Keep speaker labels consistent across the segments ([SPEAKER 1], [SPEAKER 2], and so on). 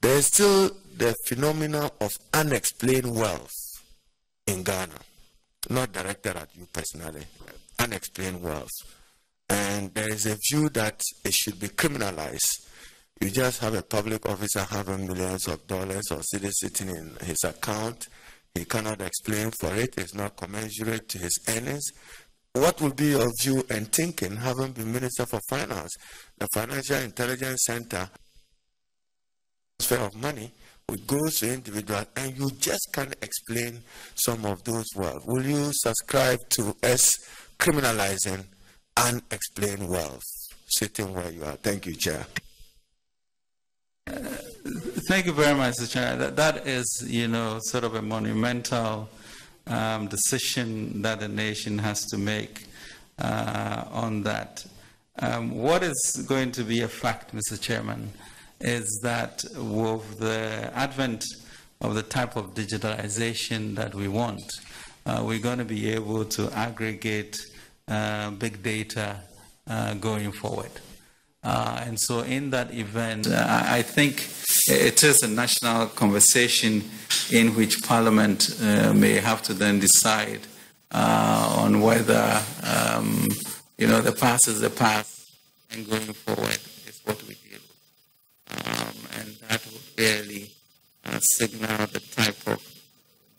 [SPEAKER 1] There is still the phenomenon of unexplained wealth in Ghana, not directed at you personally, unexplained wealth. And there is a view that it should be criminalized. You just have a public officer having millions of dollars or cedis sitting in his account. He cannot explain for it. It's not commensurate to his earnings. What would be your view and thinking, having been Minister for Finance? The Financial Intelligence Center, transfer of money, would go to individuals, and you just can't explain some of those wealth. Will you subscribe to us criminalizing unexplained wealth, sitting where you are? Thank you, Chair.
[SPEAKER 2] Thank you very much, Mr. Chair. That is, sort of a monumental decision that the nation has to make on that. What is going to be a fact, Mr. Chairman, is that with the advent of the type of digitalization that we want, we're going to be able to aggregate big data going forward. And so in that event, I think it is a national conversation in which Parliament may have to then decide on whether, the past is the past and going forward is what we deal with. And that will clearly signal the type of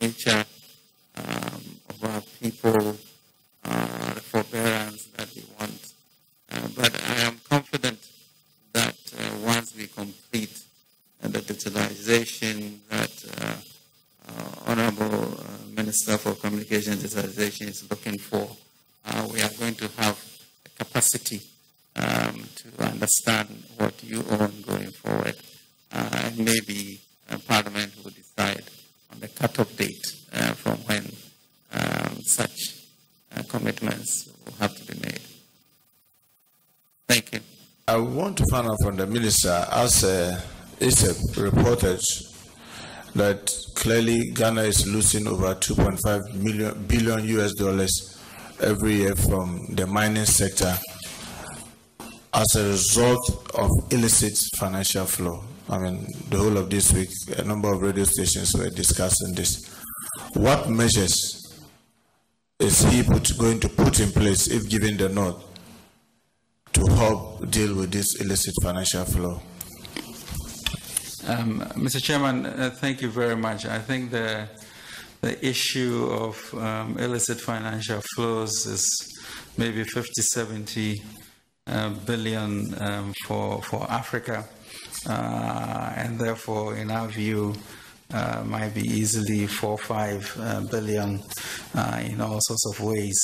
[SPEAKER 2] nature of our people, the forbearance that we want. But I am confident that once we complete the digitalization that Honorable Minister for Communication and Digitalization is looking for, we are going to have a capacity to understand what you own going forward. And maybe Parliament will decide on the cut-off date from when such commitments will have to be made. Thank you.
[SPEAKER 3] I want to find out from the Minister, as it's reported that clearly Ghana is losing over 2.5 billion US dollars every year from the mining sector as a result of illicit financial flow. I mean, the whole of this week, a number of radio stations were discussing this. What measures is he going to put in place, if given the nod, to help deal with this illicit financial flow?
[SPEAKER 2] Mr. Chairman, thank you very much. I think the issue of illicit financial flows is maybe 50, 70 billion for Africa, and therefore, in our view, might be easily 4 or 5 billion in all sorts of ways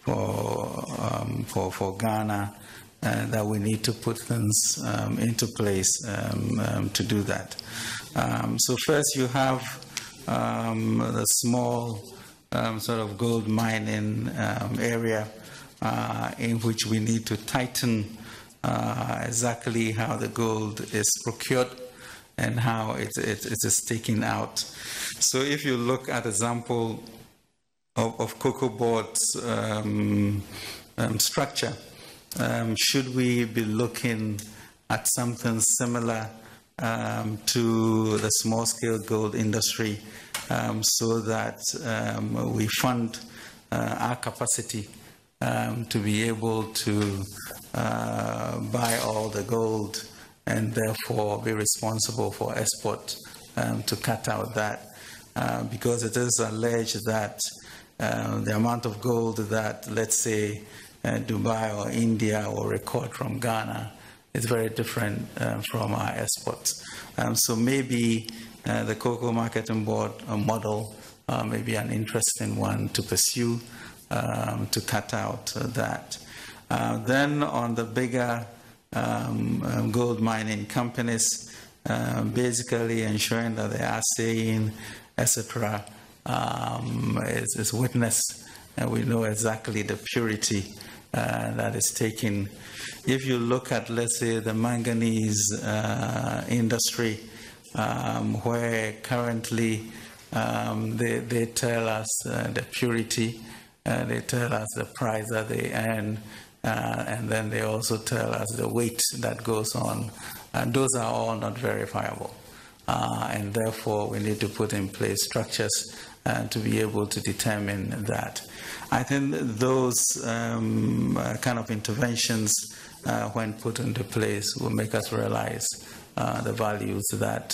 [SPEAKER 2] for Ghana, that we need to put things into place to do that. So first you have the small sort of gold mining area in which we need to tighten exactly how the gold is procured and how it is taken out. So if you look at example of cocoa board's structure, should we be looking at something similar to the small-scale gold industry so that we fund our capacity to be able to buy all the gold and therefore be responsible for export to cut out that, because it is alleged that the amount of gold that, let's say, Dubai or India will record from Ghana is very different from our exports. So maybe the Cocoa Marketing Board model may be an interesting one to pursue to cut out that. Then on the bigger gold mining companies, basically ensuring that the assaying, etc., is witnessed, and we know exactly the purity that is taken. If you look at, let's say, the manganese industry, where currently they tell us the purity, they tell us the price that they earn, and then they also tell us the weight that goes on And those are all not verifiable. And therefore, we need to put in place structures to be able to determine that. I think those kind of interventions, when put into place, will make us realize the values that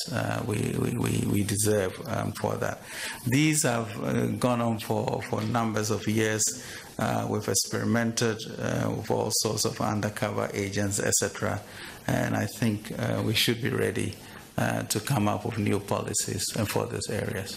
[SPEAKER 2] we deserve for that. These have gone on for numbers of years. We've experimented with all sorts of undercover agents, etc. And I think we should be ready to come up with new policies for these areas.